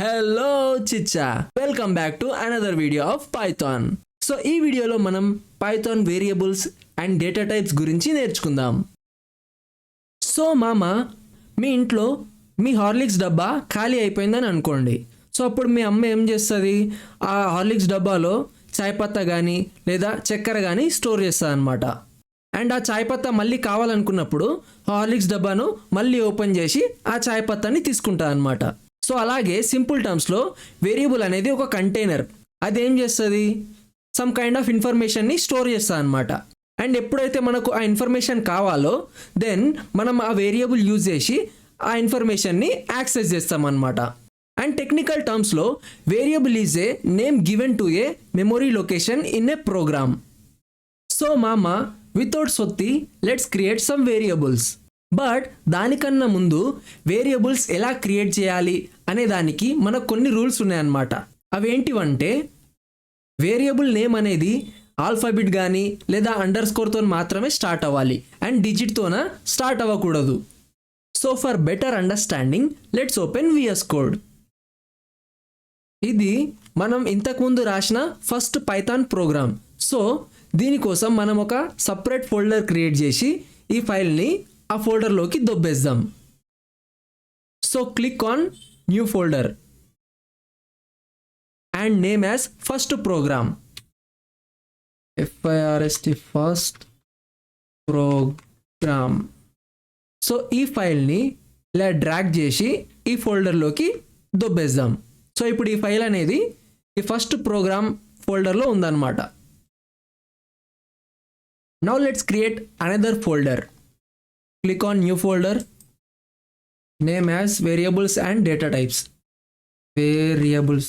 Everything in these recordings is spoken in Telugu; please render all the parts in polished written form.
హలో చిచ్చా, welcome back to another video of Python. So ఈ వీడియోలో మనం Python variables and data types గురించి నేర్చుకుందాం. సో మామ, మీ ఇంట్లో మీ హార్లిక్స్ డబ్బా ఖాళీ అయిపోయిందని అనుకోండి. సో అప్పుడు మీ అమ్మ ఏం చేస్తుంది, ఆ హార్లిక్స్ డబ్బాలో చాయ్ పత్తా కానీ లేదా చక్కెర కానీ స్టోర్ చేస్తుంది అనమాట. అండ్ ఆ చాయ్ పత్తా మళ్ళీ కావాలనుకున్నప్పుడు హార్లిక్స్ డబ్బాను మళ్ళీ ఓపెన్ చేసి ఆ చాయ్ పత్తాని తీసుకుంటుంది అనమాట. సో అలాగే సింపుల్ టర్మ్స్లో వేరియబుల్ అనేది ఒక కంటైనర్. అది ఏం చేస్తుంది, సమ్ కైండ్ ఆఫ్ ఇన్ఫర్మేషన్ని స్టోర్ చేస్తుంది అనమాట. అండ్ ఎప్పుడైతే మనకు ఆ ఇన్ఫర్మేషన్ కావాలో దెన్ మనం ఆ వేరియబుల్ యూజ్ చేసి ఆ ఇన్ఫర్మేషన్ని యాక్సెస్ చేస్తాం అనమాట. అండ్ టెక్నికల్ టర్మ్స్లో variable is a name given to a memory location in a program. So మామ, వితౌట్ సొత్తి let's create some variables. But దానికన్నా ముందు వేరియబుల్స్ ఎలా క్రియేట్ చేయాలి అనే దానికి మనకు కొన్ని రూల్స్ ఉన్నాయన్నమాట. అవేంటివంటే, వేరియబుల్ నేమ్ అనేది ఆల్ఫాబెట్ కానీ లేదా అండర్ స్కోర్తో మాత్రమే స్టార్ట్ అవ్వాలి అండ్ డిజిట్తోన స్టార్ట్ అవ్వకూడదు. So for better understanding let's open VS code. ఇది మనం ఇంతకుముందు రాసిన ఫస్ట్ పైథాన్ ప్రోగ్రామ్. సో దీనికోసం మనం ఒక సపరేట్ ఫోల్డర్ క్రియేట్ చేసి ఈ ఫైల్ని ఆ ఫోల్డర్లోకి దొబ్బేద్దాం. So click on new folder and name as first program, FIRST first program. So ఈ ఫైల్ని ఇలా డ్రాగ్ చేసి ఈ ఫోల్డర్లోకి దొబ్బేద్దాం. సో ఇప్పుడు ఈ ఫైల్ అనేది ఈ ఫస్ట్ ప్రోగ్రామ్ ఫోల్డర్లో ఉందన్నమాట. Now let's create another folder. Click on new folder, name as variables and data types. Variables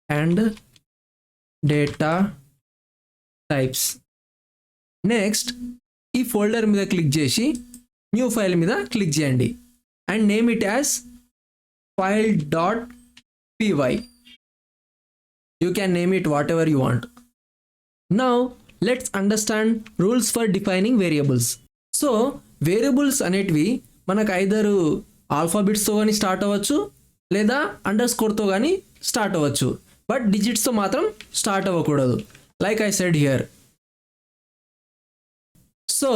and data types. Next, ఈ ఫోల్డర్ మీద క్లిక్ చేసి న్యూ ఫైల్ మీద క్లిక్ చేయండి and name it as file.py. You can name it whatever you want. Now let's understand rules for defining variables. So variables అనేటివి మనకు ఐదరు ఆల్ఫాబెట్స్తో కానీ స్టార్ట్ అవ్వచ్చు లేదా అండర్ స్కోర్తో కానీ స్టార్ట్ అవ్వచ్చు, బట్ డిజిట్స్తో మాత్రం స్టార్ట్ అవ్వకూడదు, like I said here. So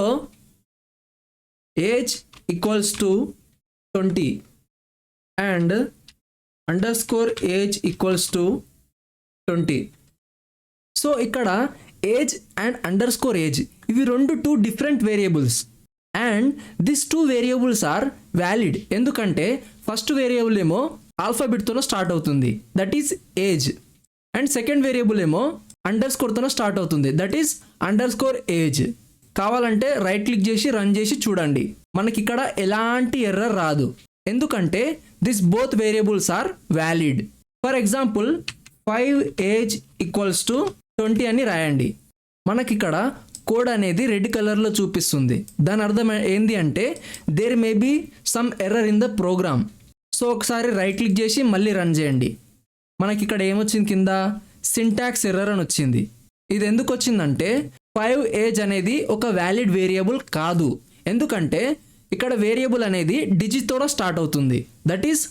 age equals to 20 and underscore age equals to 20. So ఇక్కడ age and underscore age ఇవి two different variables and this two variables are valid. ఎందుకంటే ఫస్ట్ వేరియబుల్ ఏమో ఆల్ఫాబెట్తోనో స్టార్ట్ అవుతుంది, that is age, and second variable ఏమో అండర్ స్కోర్తోనో స్టార్ట్ అవుతుంది, that is underscore age. కావాలంటే రైట్ క్లిక్ చేసి రన్ చేసి చూడండి, మనకి ఇక్కడ ఎలాంటి ఎర్రర్ రాదు, ఎందుకంటే this both variables are valid. For example 5 age equals to 20 అని రాయండి. మనకి ఇక్కడ కోడ్ అనేది రెడ్ కలర్లో చూపిస్తుంది. దాని అర్థం ఏంటి అంటే there may be some error in the program. So ఒకసారి రైట్ క్లిక్ చేసి మళ్ళీ రన్ చేయండి. మనకి ఇక్కడ ఏమొచ్చింది, కింద సింటాక్స్ ఎర్రర్ అని వచ్చింది. ఇది ఎందుకు వచ్చిందంటే 5 ఏజ్ అనేది ఒక వ్యాలిడ్ వేరియబుల్ కాదు, ఎందుకంటే ఇక్కడ వేరియబుల్ అనేది డిజిట్తో స్టార్ట్ అవుతుంది, that is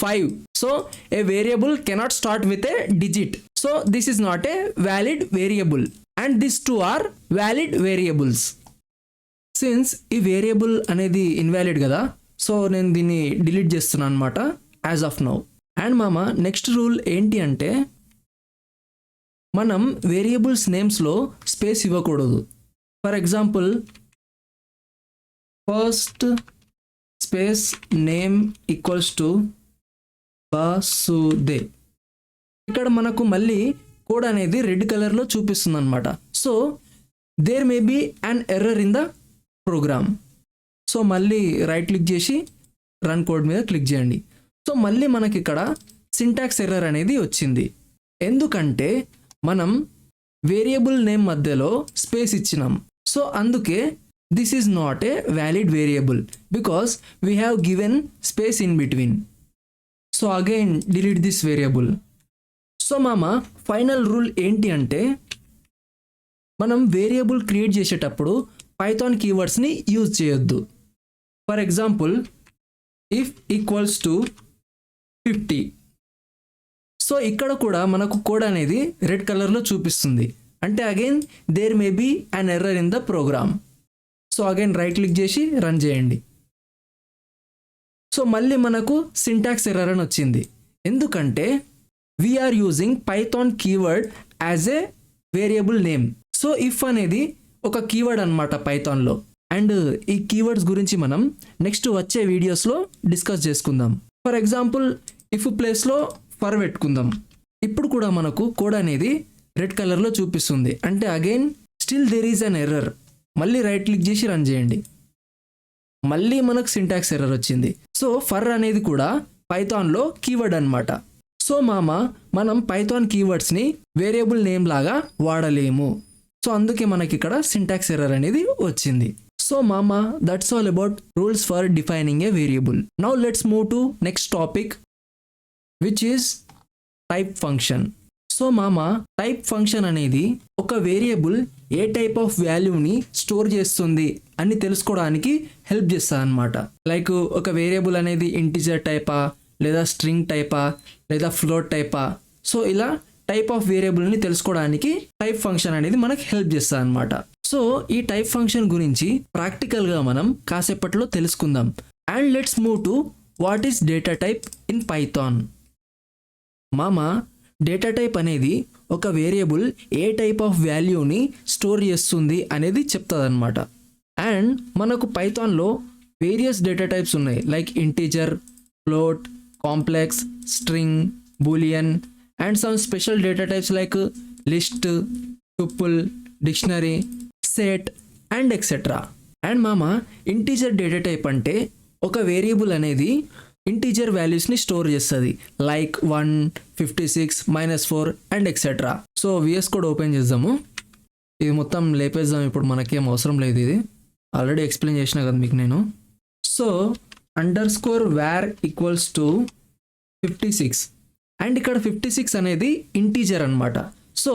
5. So a variable cannot start with a digit. So this is not a valid variable and this two are valid variables. Since ఈ వేరియబుల్ అనేది ఇన్వాలిడ్ కదా, సో నేను దీన్ని డిలీట్ చేస్తున్నాను అనమాట యాజ్ ఆఫ్ నౌ. అండ్ మామ, నెక్స్ట్ రూల్ ఏంటి అంటే మనం వేరియబుల్స్ నేమ్స్లో స్పేస్ ఇవ్వకూడదు. For example first space name equals to బాసుదే. ఇక్కడ మనకు మళ్ళీ కోడ్ అనేది రెడ్ కలర్లో చూపిస్తుంది అనమాట. So there may be an error in the program. So మళ్ళీ రైట్ క్లిక్ చేసి రన్ కోడ్ మీద క్లిక్ చేయండి. సో మళ్ళీ మనకి ఇక్కడ సింటాక్స్ ఎర్రర్ అనేది వచ్చింది, ఎందుకంటే మనం వేరియబుల్ నేమ్ మధ్యలో స్పేస్ ఇచ్చినాం. సో అందుకే this is not a valid variable because we have given space in between. So again delete this variable. So మామ, ఫైనల్ రూల్ ఏంటి అంటే మనం వేరియబుల్ క్రియేట్ చేసేటప్పుడు పైథాన్ కీవర్డ్స్ని యూజ్ చేయొద్దు. For example if equals to 50. So ఇక్కడ కూడా మనకు కోడ్ అనేది రెడ్ కలర్లో చూపిస్తుంది. అంటే again there may be an error in the program. So again right click చేసి రన్ చేయండి. సో మళ్ళీ మనకు సింటాక్స్ ఎర్రర్ అని వచ్చింది. ఎందుకంటే we are using python keyword as a variable name. So if అనేది ఒక కీవర్డ్ అనమాట పైథాన్లో. అండ్ ఈ కీవర్డ్స్ గురించి మనం నెక్స్ట్ వచ్చే వీడియోస్లో డిస్కస్ చేసుకుందాం. ఫర్ ఎగ్జాంపుల్ ఇఫ్ ప్లేస్లో ఫర్ పెట్టుకుందాం. ఇప్పుడు కూడా మనకు కోడ్ అనేది రెడ్ కలర్లో చూపిస్తుంది. అంటే again still there is an error. మళ్ళీ రైట్ క్లిక్ చేసి రన్ చేయండి. మళ్ళీ మనకు సింటాక్స్ ఎర్రర్ వచ్చింది. సో ఫర్ అనేది కూడా పైథాన్లో కీవర్డ్ అనమాట. సో మనం పైథాన్ కీవర్డ్స్ని వేరియబుల్ నేమ్ లాగా వాడలేము. సో అందుకే మనకి ఇక్కడ సింటాక్స్ ఎర్రర్ అనేది వచ్చింది. So that's all about rules for defining A variable. Now let's move to next topic which is type function. So type function అనేది ఒక వేరియబుల్ ఏ టైప్ ఆఫ్ వాల్యూని స్టోర్ చేస్తుంది అని తెలుసుకోవడానికి హెల్ప్ చేస్తుంది అనమాట. లైక్ ఒక వేరియబుల్ అనేది ఇంటిజర్ టైపా, లేదా స్ట్రింగ్ టైపా, లేదా ఫ్లోట్ టైపా. సో ఇలా టైప్ ఆఫ్ వేరియబుల్ని తెలుసుకోవడానికి టైప్ ఫంక్షన్ అనేది మనకి హెల్ప్ చేస్తుంది అనమాట. సో ఈ టైప్ ఫంక్షన్ గురించి ప్రాక్టికల్గా మనం కాసేపట్లో తెలుసుకుందాం. And let's move to what is data type in Python. Data type అనేది ఒక వేరియబుల్ ఏ టైప్ ఆఫ్ వాల్యూని స్టోర్ చేస్తుంది అనేది చెప్తుంది అనమాట. అండ్ మనకు పైథాన్లో వేరియస్ డేటా టైప్స్ ఉన్నాయి. Like integer, float, complex, string, Boolean and some special data types like list, tuple, dictionary, set and etcetera. And integer data type అంటే ఒక వేరియబుల్ అనేది ఇంటీజర్ వాల్యూస్ని స్టోర్ చేస్తుంది. Like 1, 56, -4 and etcetera. So VS code open చేద్దాము. ఇది మొత్తం లేపేద్దాం. ఇప్పుడు మనకేం అవసరం లేదు, ఇది ఆల్రెడీ ఎక్స్ప్లెయిన్ చేసిన కదా మీకు నేను. So _var equals to 56. And ఇక్కడ 56 అనేది ఇంటీజర్ అనమాట. సో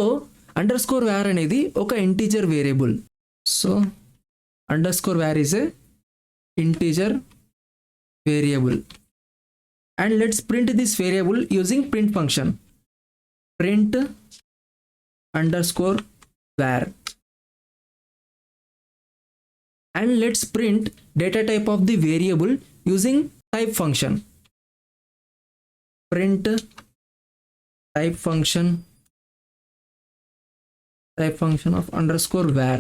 _var అనేది ఒక integer variable. So _var is a integer variable. And let's print this variable using print function. Print _var. And let's print data type of the variable using type function. Print type function of _var.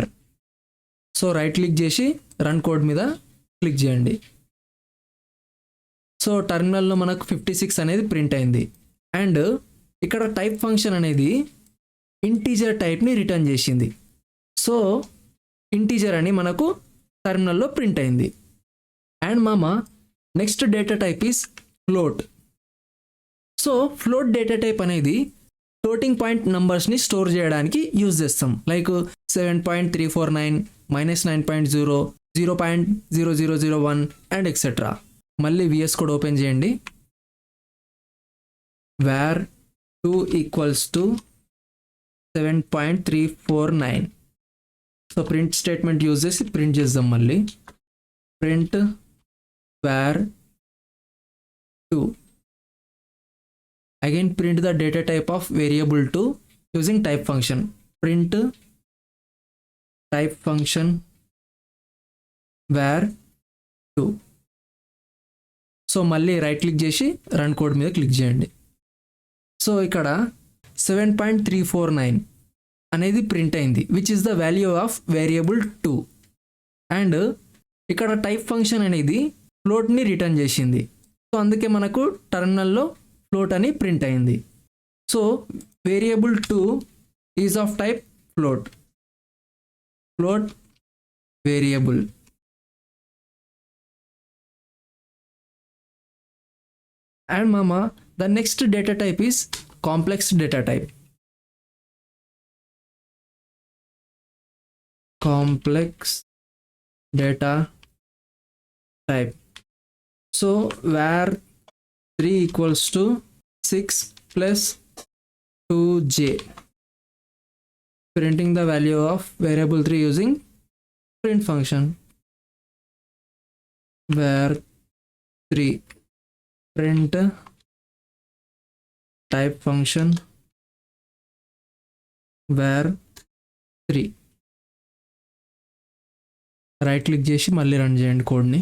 So right click చేసి run code మీద క్లిక్ చేయండి. సో టర్మినల్లో మనకు 56 అనేది ప్రింట్ అయింది. అండ్ ఇక్కడ టైప్ ఫంక్షన్ అనేది ఇంటీజర్ టైప్ని రిటర్న్ చేసింది. సో ఇంటీజర్ అని మనకు టర్మినల్లో ప్రింట్ అయింది. And next data type is float. So float data type అనేది ఫ్లోటింగ్ పాయింట్ నంబర్స్ని స్టోర్ చేయడానికి యూజ్ చేస్తాం. Like 7.349, -9.0, 0.0001 and etcetera. మళ్ళీ విఎస్ కోడ్ ఓపెన్ చేయండి. var 2 equals to 7.349. So print statement use చేసి ప్రింట్ చేద్దాం. మళ్ళీ print var 2. Again print the data type of variable 2 using type function. Print type function var 2. So మళ్ళీ రైట్ క్లిక్ చేసి రన్ కోడ్ మీద క్లిక్ చేయండి. సో ఇక్కడ 7.349 అనేది ప్రింట్ అయింది, which is the value of variable 2. And ఇక్కడ టైప్ ఫంక్షన్ అనేది ఫ్లోట్ని రిటర్న్ చేసింది. సో అందుకే మనకు టర్మినల్లో ఫ్లోట్ అని ప్రింట్ అయింది. So variable 2 is of type float variable. And the next data type is complex data type. Complex data type. So var 3 equals to 6 plus 2j. Printing the value of variable 3 using print function. var 3 print type function where 3. Right click చేసి మళ్ళీ రన్ చేయండి కోడ్ని.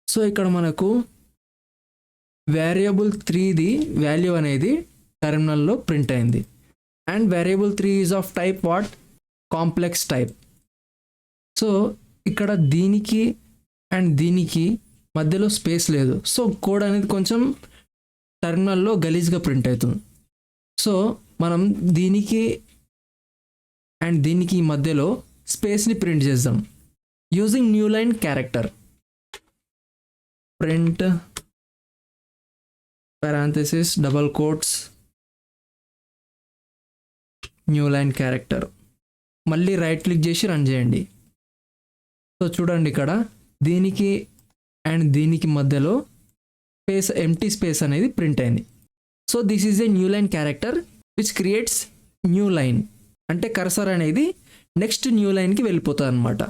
సో ఇక్కడ మనకు వేరియబుల్ 3ది వాల్యూ అనేది టెర్మినల్లో ప్రింట్ అయింది. And variable 3 is of type what? Complex type. So ఇక్కడ దీనికి అండ్ దీనికి మధ్యలో స్పేస్ లేదు. సో కోడ్ అనేది కొంచెం టెర్మినల్లో గలీజ్గా ప్రింట్ అవుతుంది. సో మనం దీనికి అండ్ దీనికి మధ్యలో స్పేస్ని ప్రింట్ చేద్దాం using new line character. Print parenthesis double quotes new line character. మళ్ళీ రైట్ క్లిక్ చేసి రన్ చేయండి. సో చూడండి ఇక్కడ దీనికి అండ్ దీనికి మధ్యలో స్పేస్, ఎంటీ స్పేస్ అనేది ప్రింట్ అయింది. So this is a new line character which creates new line. అంటే కర్సర్ అనేది నెక్స్ట్ న్యూ లైన్కి వెళ్ళిపోతుంది అనమాట.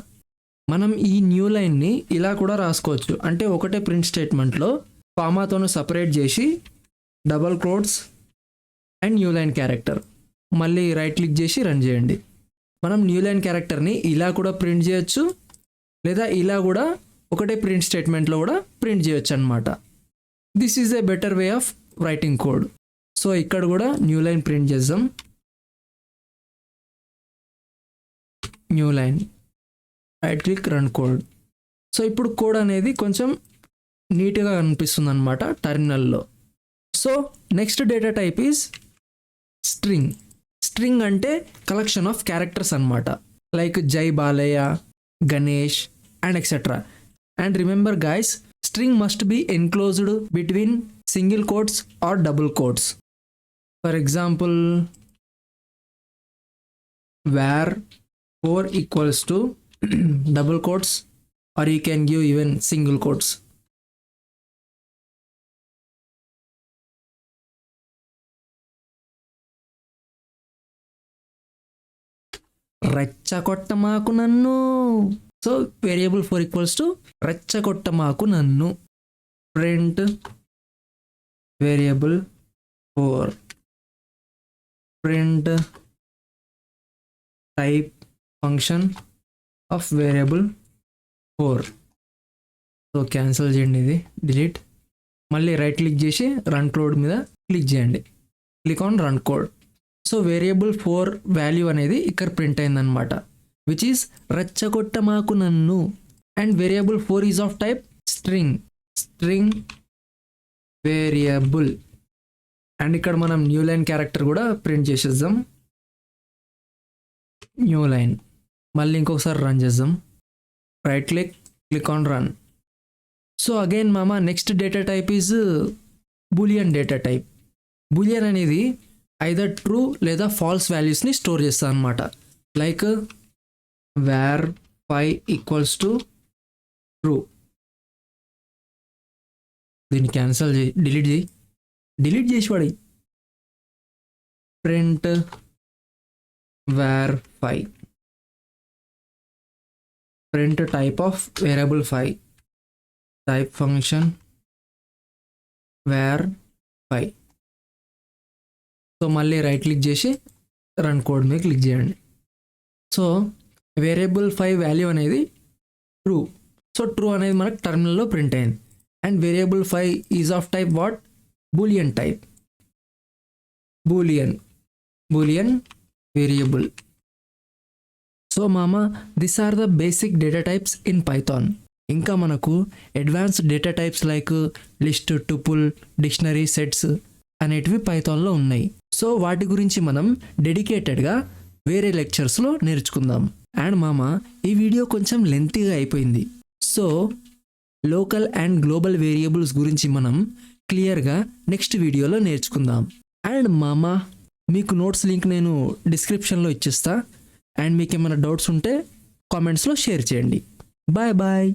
మనం ఈ న్యూ లైన్ని ఇలా కూడా రాసుకోవచ్చు. అంటే ఒకటే ప్రింట్ స్టేట్మెంట్లో కామాతోను సపరేట్ చేసి double quotes and new line character. మళ్ళీ రైట్ క్లిక్ చేసి రన్ చేయండి. మనం న్యూ లైన్ క్యారెక్టర్ని ఇలా కూడా ప్రింట్ చేయొచ్చు, లేదా ఇలా కూడా ఒకటే ప్రింట్ స్టేట్మెంట్లో కూడా ప్రింట్ చేయొచ్చు అనమాట. This is a better way of writing code. So ఇక్కడ కూడా న్యూ లైన్ ప్రింట్ చేద్దాం. New line, right click, run code. So ఇప్పుడు కోడ్ అనేది కొంచెం నీట్గా కనిపిస్తుంది అనమాట టెర్మినల్లో. So next data type is string. String అంటే కలెక్షన్ ఆఫ్ క్యారెక్టర్స్ అనమాట. Like Jai Balayya, Ganesh and etcetera. And remember guys, string must be enclosed between single quotes or double quotes. For example, var 4 equals to double quotes, or you can give even single quotes. రెచ్చగొట్టమాకు నన్ను. సో వేరియబుల్ 4 ఈక్వల్స్ టు రెచ్చగొట్టమాకు నన్ను. Print variable 4, print type function of variable 4. So cancel చేయండి, ఇది డిలీట్. మళ్ళీ రైట్ క్లిక్ చేసి రన్ కోడ్ మీద క్లిక్ చేయండి. Click on run code. So variable 4 value అనేది ఇక్కడ ప్రింట్ అయిందనమాట, విచ్ ఈస్ రెచ్చగొట్టమాకు నన్ను. And variable 4 is of type string. String variable. And ఇక్కడ మనం న్యూ లైన్ క్యారెక్టర్ కూడా ప్రింట్ చేసేద్దాం. New line. మళ్ళీ ఇంకొకసారి రన్ చేద్దాం. Right click, click on run. So again మామ next data type is Boolean data type. Boolean అనేది ఐదర్ ట్రూ లేదా ఫాల్స్ వాల్యూస్ని స్టోర్ చేస్తాను అనమాట. Like var 5 equals to true. దీన్ని క్యాన్సిల్ చేయి, డిలీట్ చేసి వాడి. Print var 5, print type of variable 5, type function var 5. So మళ్ళీ రైట్ క్లిక్ చేసి రన్ కోడ్ మీద క్లిక్ చేయండి. సో వేరియబుల్ 5 వాల్యూ అనేది ట్రూ. సో ట్రూ అనేది మనకు టర్మినల్లో ప్రింట్ అయింది. And variable 5 is of type what? Boolean type. Boolean variable. So మామ this are the basic data types in Python. ఇంకా మనకు advanced data types like list, tuple, dictionary, sets అనేటివి పైథాన్లో ఉన్నాయి. సో వాటి గురించి మనం డెడికేటెడ్గా వేరే లెక్చర్స్లో నేర్చుకుందాం. అండ్ మామ ఈ వీడియో కొంచెం లెంతీగా అయిపోయింది. So local and global variables గురించి మనం క్లియర్గా నెక్స్ట్ వీడియోలో నేర్చుకుందాం. అండ్ మామ మీకు నోట్స్ లింక్ నేను డిస్క్రిప్షన్లో ఇచ్చేస్తా. అండ్ మీకు ఏమైనా డౌట్స్ ఉంటే కామెంట్స్లో షేర్ చేయండి. Bye bye.